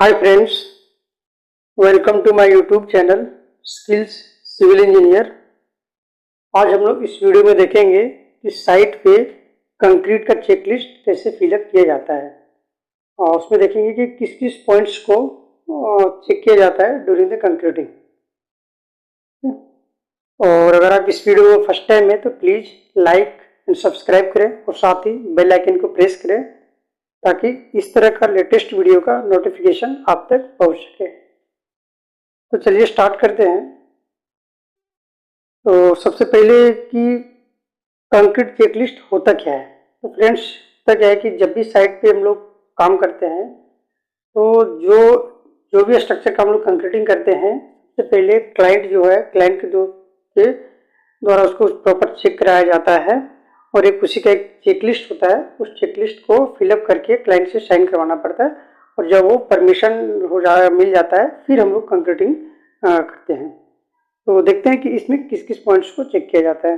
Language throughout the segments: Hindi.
Hi friends, welcome to my YouTube channel skills civil engineer. आज हम लोग इस वीडियो में देखेंगे कि साइट पे कंक्रीट का चेकलिस्ट कैसे फिलअप किया जाता है और उसमें देखेंगे कि किस किस पॉइंट्स को चेक किया जाता है ड्यूरिंग द कंक्रीटिंग। और अगर आप इस वीडियो में फर्स्ट टाइम है तो प्लीज़ लाइक एंड सब्सक्राइब करें और साथ ही बेल आइकन को प्रेस करें ताकि इस तरह का लेटेस्ट वीडियो का नोटिफिकेशन आप तक पहुंच सके। तो चलिए स्टार्ट करते हैं। तो सबसे पहले कि कंक्रीट चेकलिस्ट होता क्या है। तो फ्रेंड्स, होता क्या है कि जब भी साइट पे हम लोग काम करते हैं तो जो भी स्ट्रक्चर का हम लोग कंक्रीटिंग करते हैं, सबसे पहले क्लाइंट जो है, क्लाइंट के द्वारा उसको प्रॉपर चेक कराया जाता है और एक उसी का एक चेकलिस्ट होता है। उस चेकलिस्ट को फिलअप करके क्लाइंट से साइन करवाना पड़ता है और जब वो परमिशन मिल जाता है फिर हम लोग कंक्रीटिंग करते हैं। तो देखते हैं कि इसमें किस किस पॉइंट्स को चेक किया जाता है।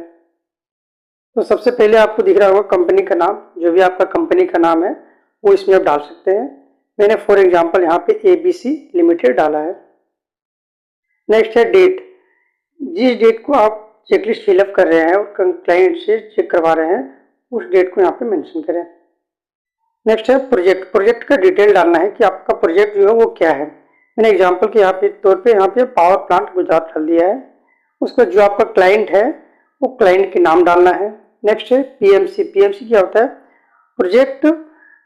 तो सबसे पहले आपको दिख रहा होगा कंपनी का नाम। जो भी आपका कंपनी का नाम है वो इसमें आप डाल सकते हैं। मैंने फॉर एग्जांपल यहाँ पे ABC लिमिटेड डाला है। नेक्स्ट है डेट। जिस डेट को आप चेकलिस्ट फिलअप कर रहे हैं और क्लाइंट से चेक करवा रहे हैं उस डेट को यहाँ पे मेंशन करें। नेक्स्ट है प्रोजेक्ट। प्रोजेक्ट का डिटेल डालना है कि आपका प्रोजेक्ट जो है वो क्या है। मैंने एग्जांपल के तौर पे यहाँ पे पावर प्लांट गुजरात डाल दिया है। उसका जो आपका क्लाइंट है वो क्लाइंट के नाम डालना है। नेक्स्ट है PMC। PMC क्या होता है? Project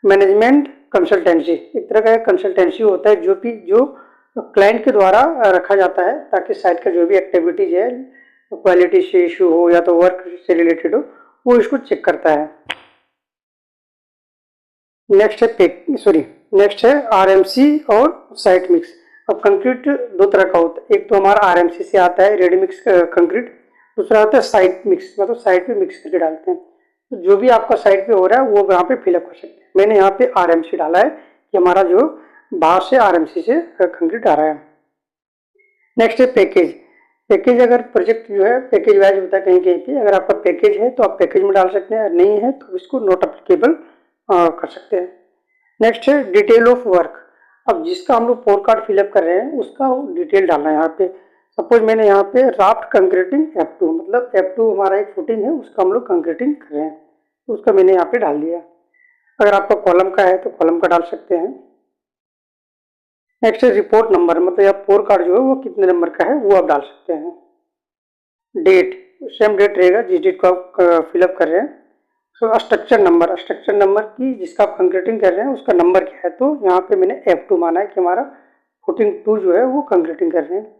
management consultancy. एक तरह का कंसल्टेंसी होता है जो क्लाइंट के द्वारा रखा जाता है ताकि साइट का जो भी एक्टिविटीज है, क्वालिटी से इशू हो या तो वर्क से रिलेटेड हो, वो इसको चेक करता है। नेक्स्ट है RMC और साइट मिक्स। अब कंक्रीट दो तरह का होता है। एक तो हमारा RMC से आता है, रेडी मिक्स कंक्रीट। दूसरा आता है साइट मिक्स, मतलब साइट पे मिक्स करके डालते हैं। तो जो भी आपका साइट पे हो रहा है वो यहाँ पे फिलअप कर सकते हैं। मैंने यहाँ पे RMC डाला है कि हमारा जो बाहर से RMC से कंक्रीट आ रहा है। नेक्स्ट है पैकेज। पैकेज अगर प्रोजेक्ट जो है पैकेज वाइज होता है कहीं कहीं पे। अगर आपका पैकेज है तो आप पैकेज में डाल सकते हैं, नहीं है तो इसको नॉट अप्लीकेबल कर सकते हैं। नेक्स्ट है डिटेल ऑफ वर्क। अब जिसका हम लोग पोर कार्ड फिलअप कर रहे हैं उसका डिटेल डालना है यहाँ पे। सपोज मैंने यहाँ पे राफ्ट कंक्रीटिंग F2, मतलब F2 हमारा एक फुटिंग है, उसका हम लोग कंक्रीटिंग कर रहे हैं तो उसका मैंने यहाँ पे डाल दिया। अगर आपका कॉलम का है तो कॉलम का डाल सकते हैं। नेक्स्ट है रिपोर्ट नंबर, मतलब आप पोर कार्ड जो है वो कितने नंबर का है वो आप डाल सकते हैं। डेट, सेम डेट रहेगा जिस डेट को आप फिलअप कर रहे हैं। तो स्ट्रक्चर नंबर की जिसका आप कंक्रीटिंग कर रहे हैं उसका नंबर क्या है, तो यहाँ पे मैंने F2 माना है कि हमारा फुटिंग 2 जो है वो कंक्रीटिंग कर रहे हैं।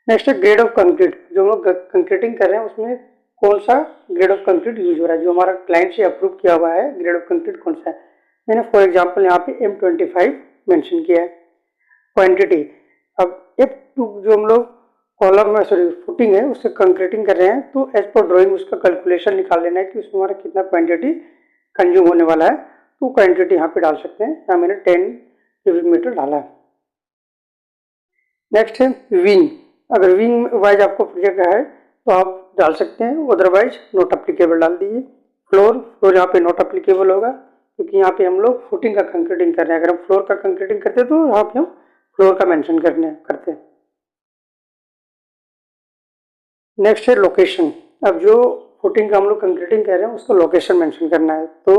नेक्स्ट है ग्रेड ऑफ कंक्रीट। जो हम लोग कंक्रीटिंग कर रहे हैं उसमें कौन सा ग्रेड ऑफ कंक्रीट यूज हो रहा है, जो हमारा क्लाइंट से अप्रूव किया हुआ है ग्रेड ऑफ कंक्रीट कौन सा है। मैंने फॉर एग्जाम्पल यहाँ पे M25 मेंशन किया है। क्वांटिटी, अब F2 जो हम लोग कॉलम में फुटिंग है उससे कंक्रीटिंग कर रहे हैं तो एज पर ड्राइंग उसका कैलकुलेशन निकाल लेना है कि उसमें हमारा कितना क्वांटिटी कंज्यूम होने वाला है, तो क्वांटिटी यहाँ पे डाल सकते हैं। यहाँ मैंने 10 क्यूबिक मीटर डाला है। नेक्स्ट है विंग। अगर विंग वाइज आपको प्रोजेक्ट है तो आप डाल सकते हैं, अदरवाइज नॉट अप्लीकेबल डाल दीजिए। फ्लोर यहाँ पे नॉट अप्लीकेबल होगा क्योंकि यहाँ पे हम लोग फुटिंग का कंक्रीटिंग कर रहे हैं। अगर हम फ्लोर का कंक्रीटिंग करते तो यहाँ पे हम फ्लोर का मेंशन करते हैं। नेक्स्ट है लोकेशन। अब जो फुटिंग का हम लोग कंक्रीटिंग कर रहे हैं उसका लोकेशन मेंशन करना है तो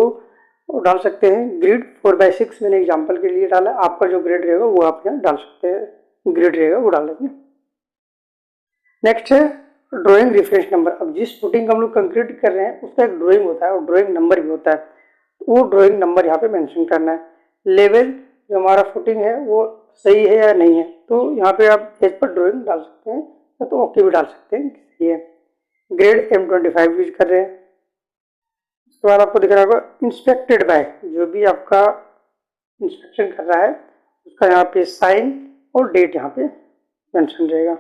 डाल सकते हैं ग्रिड 4/6 मैंने एग्जांपल के लिए डाला। आपका जो ग्रिड रहेगा वो आप यहाँ डाल सकते हैं, ग्रिड रहेगा वो डाल देंगे। नेक्स्ट है ड्राइंग रेफरेंस नंबर। अब जिस फुटिंग का हम लोग कंक्रीट कर रहे हैं उसका एक ड्राइंग होता है और ड्राइंग नंबर भी होता है, वो ड्राइंग नंबर यहाँ पे मेंशन करना है। लेवल जो हमारा फुटिंग है वो सही है या नहीं है, तो यहाँ पे आप एज पर ड्राइंग डाल सकते हैं या तो ओके भी डाल सकते हैं, सही है। ग्रेड M25 यूज कर रहे हैं। उसके बाद आपको दिख रहा होगा इंस्पेक्टेड बाय। जो भी आपका इंस्पेक्शन कर रहा है उसका यहाँ पे साइन और डेट यहाँ पे मेंशन रहेगा।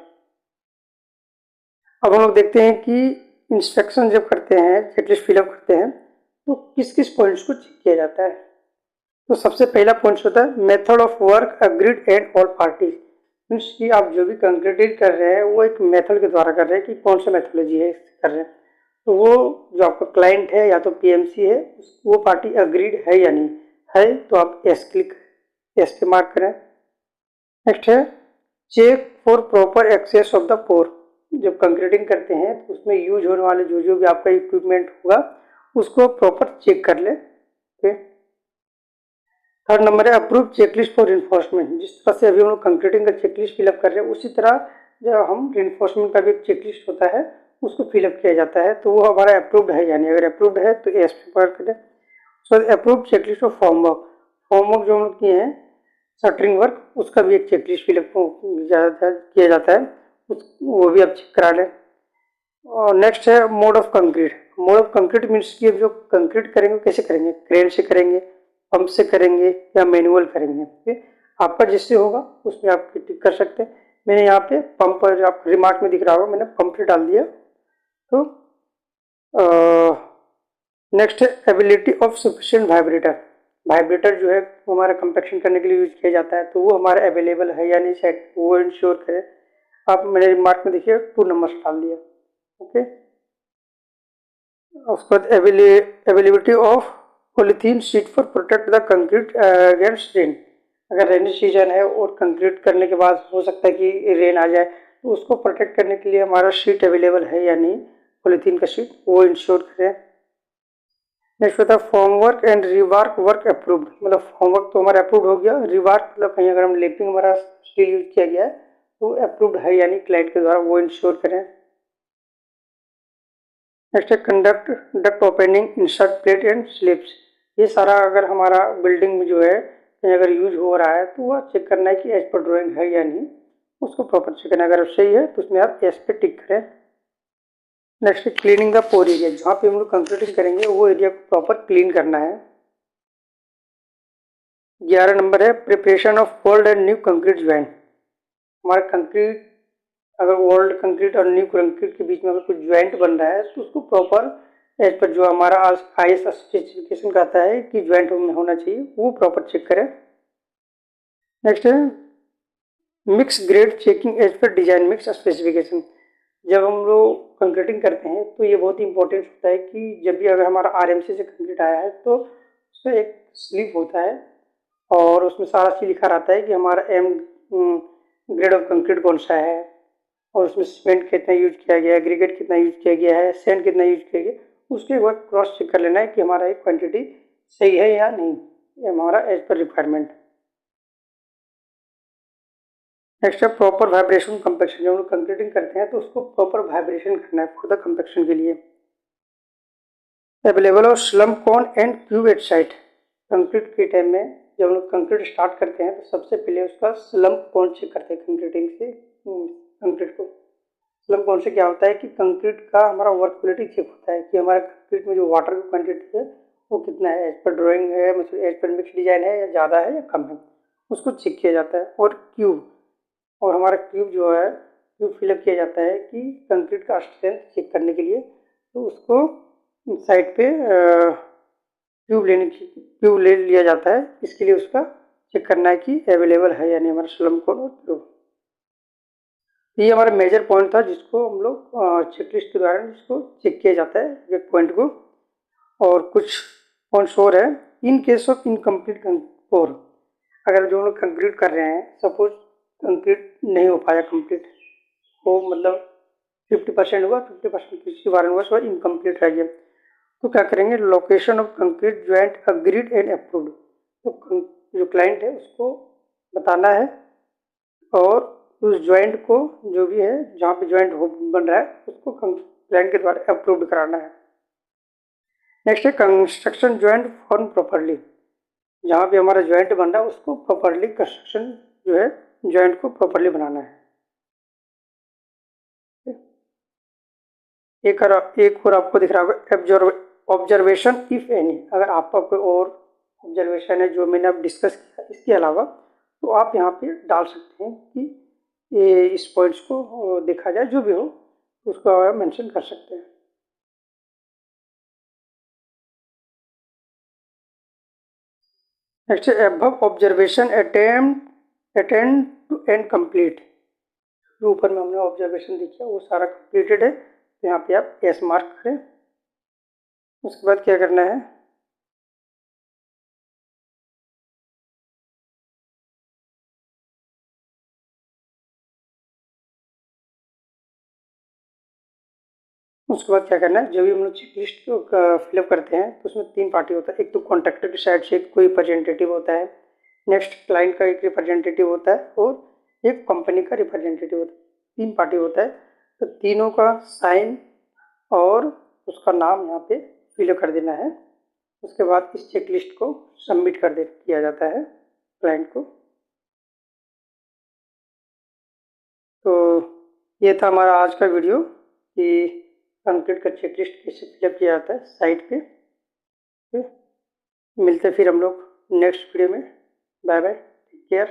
अब हम लोग देखते हैं कि इंस्पेक्शन जब करते हैं, चेकलिस्ट फिलअप करते हैं तो किस किस पॉइंट्स को चेक किया जाता है। तो सबसे पहला पॉइंट होता है method of work agreed and all parties. Means कि आप जो भी कंक्रीटिंग कर रहे हैं वो एक मेथड के द्वारा कर रहे हैं कि कौन सा मेथोलॉजी है कर रहे हैं। तो वो जो आपका क्लाइंट है या तो PMC है वो पार्टी अग्रीड है या नहीं है, तो आप एस पे मार्क करें। नेक्स्ट है check for proper access of the pour. जब कंक्रीटिंग करते हैं तो उसमें यूज होने वाले जो जो भी आपका इक्विपमेंट होगा उसको प्रॉपर चेक कर ले। ओके। थर्ड नंबर है अप्रूव चेकलिस्ट फॉर रिइंफोर्समेंट। जिस तरह से अभी हम लोग कंक्रीटिंग का चेकलिस्ट फिलअप कर रहे हैं उसी तरह जब हम रिइंफोर्समेंट का भी एक चेकलिस्ट होता है उसको फिलअप किया जाता है, तो वो हमारा अप्रूव्ड है, यानी अगर अप्रूव्ड है तो एस पे करें। So approved checklist of formwork. Formwork जो हम लोग किए हैं शटरिंग वर्क उसका भी एक चेकलिस्ट फिलअप किया जाता है, वो भी आप चेक करा लें। और नेक्स्ट है mode of concrete. Mode of concrete means कि जो कंक्रीट करेंगे कैसे करेंगे, क्रेन से करेंगे, पंप से करेंगे या मैनुअल करेंगे। ठीक, आपका जिससे होगा उसमें आप टिक कर सकते हैं। मैंने यहाँ पे पंप पर, आप रिमार्क में दिख रहा होगा, मैंने पंप से डाल दिया। तो नेक्स्ट है ability of sufficient vibrator. Vibrator जो है वो हमारा कंपैक्शन करने के लिए यूज किया जाता है, तो वो हमारा अवेलेबल है या नहीं सेट वो इंश्योर करें। आप मेरे रिमार्क में देखिए 2 नंबर डाल दिया। ओके। उसके बाद availability of polythene sheet for protect the concrete against rain. अगर रेनी सीजन है और कंक्रीट करने के बाद हो सकता है कि रेन आ जाए, तो उसको प्रोटेक्ट करने के लिए हमारा शीट अवेलेबल है या नहीं, पॉलीथीन का शीट, वो इंश्योर करें। नेक्स्ट होता है फॉर्मवर्क एंड रिवार्क वर्क अप्रूव्ड। मतलब फॉर्मवर्क तो हमारा अप्रूव हो गया, रिवार्क मतलब कहीं अगर हम लेपिंग हमारा स्टील यूज किया गया है तो अप्रूव्ड है यानी क्लाइंट के द्वारा, वो इंश्योर करें। नेक्स्ट है conduct duct opening insert plate and slips. ये सारा अगर हमारा बिल्डिंग में जो है कहीं अगर यूज हो रहा है तो वह चेक करना है कि एज पर ड्राइंग है या नहीं, उसको प्रॉपर चेक करना है। अगर सही है तो उसमें आप एस पे टिक करें। नेक्स्ट है क्लीनिंग द पोर एरिया। जहाँ पे हम लोग कंक्रीटिंग करेंगे वो एरिया को प्रॉपर क्लीन करना है। 11 नंबर है preparation of old and new concrete joint. हमारा कंक्रीट अगर ओल्ड कंक्रीट और न्यू कंक्रीट के बीच में अगर कुछ ज्वाइंट बन रहा है तो उसको प्रॉपर एज पर जो हमारा IS स्पेसिफिकेशन कहता है कि ज्वाइंट होना चाहिए, वो प्रॉपर चेक करें। नेक्स्ट है mix grade checking as per design mix specification. जब हम लोग कंक्रीटिंग करते हैं तो ये बहुत ही इंपॉर्टेंट होता है कि जब भी अगर हमारा RMC से कंक्रीट आया है तो उसका एक स्लिप होता है और उसमें सारा चीज लिखा रहता है कि हमारा ग्रेड ऑफ कंक्रीट कौन सा है और उसमें सीमेंट कितना यूज किया गया है, एग्रीगेट कितना यूज किया गया है, सैंड कितना यूज किया गया, उसके बाद क्रॉस चेक कर लेना है कि हमारा एक क्वांटिटी सही है या नहीं, ये हमारा एज पर रिक्वायरमेंट। नेक्स्ट है प्रॉपर वाइब्रेशन कंपैक्शन। जब हम लोग कंक्रीटिंग करते हैं तो उसको प्रॉपर वाइब्रेशन करना है फॉर द कंपैक्शन के लिए। Available of slump cone and cube at site. Concrete के टाइम में जब हम लोग कंक्रीट स्टार्ट करते हैं तो सबसे पहले उसका स्लम कोन चेक करते हैं कंक्रीटिंग से। कंक्रीट को स्लम कोन से क्या होता है कि कंक्रीट का हमारा वर्कबिलिटी चेक होता है कि हमारे कंक्रीट में जो वाटर की क्वांटिटी है वो कितना है, एज पर ड्राइंग है, मतलब एज पर मिक्स डिजाइन है या ज़्यादा है या कम है, उसको चेक किया जाता है। और क्यूब, और हमारा क्यूब जो है क्यूब फिलअप किया जाता है कि कंक्रीट का स्ट्रेंथ चेक करने के लिए, तो उसको साइड पे क्यूब ले लिया जाता है। इसके लिए उसका चेक करना है कि अवेलेबल है या नहीं हमारा स्लम कोन और क्यूब। ये हमारा मेजर पॉइंट था जिसको हम लोग चेकलिस्ट के द्वारा जिसको चेक किया जाता है एक पॉइंट को। और कुछ पॉइंट्स और है। In case of incomplete core, अगर जो हम लोग कंक्रीट कर रहे हैं सपोज कंक्रीट नहीं हो पाया कंप्लीट, वो मतलब 50% हुआ, 50% किसी बार हुआ, सो इनकम्प्लीट रह गया, तो क्या करेंगे, location of concrete joint agreed and approved. तो जो क्लाइंट है उसको बताना है और उस ज्वाइंट को जो भी है जहाँ पे ज्वाइंट बन रहा है उसको क्लाइंट के द्वारा अप्रूव्ड कराना है। नेक्स्ट है कंस्ट्रक्शन ज्वाइंट फॉर्म प्रॉपरली। जहाँ पे हमारा ज्वाइंट बन रहा है उसको प्रॉपरली कंस्ट्रक्शन जो है ज्वाइंट को प्रॉपरली बनाना है। एक और आपको दिख रहा होगा ऑब्जर्वेशन इफ एनी। अगर आपका कोई और ऑब्जर्वेशन है जो मैंने अब डिस्कस किया इसके अलावा, तो आप यहाँ पे डाल सकते हैं कि ये इस पॉइंट्स को देखा जाए, जो भी हो उसको आप मेंशन कर सकते हैं। Next above observation attend to and complete. जो ऊपर में हमने ऑब्जर्वेशन देखा वो सारा कंप्लीटेड है, तो यहाँ पे आप एस मार्क करें। उसके बाद क्या करना है, उसके बाद क्या करना है, जब भी हम लोग चेक लिस्ट को फिलअप करते हैं तो उसमें 3 पार्टी होता है। एक तो कॉन्ट्रैक्टर की साइड से कोई रिप्रेजेंटेटिव होता है, नेक्स्ट क्लाइंट का एक रिप्रेजेंटेटिव होता है और एक कंपनी का रिप्रेजेंटेटिव होता है। 3 पार्टी होता है, तो तीनों का साइन और उसका नाम यहाँ पे फिल कर देना है। उसके बाद इस चेक लिस्ट को सबमिट कर दे किया जाता है क्लाइंट को। तो ये था हमारा आज का वीडियो कि कंक्रीट का चेक लिस्ट कैसे फिलअप किया जाता है साइट पे। मिलते फिर हम लोग नेक्स्ट वीडियो में। Bye bye, take care.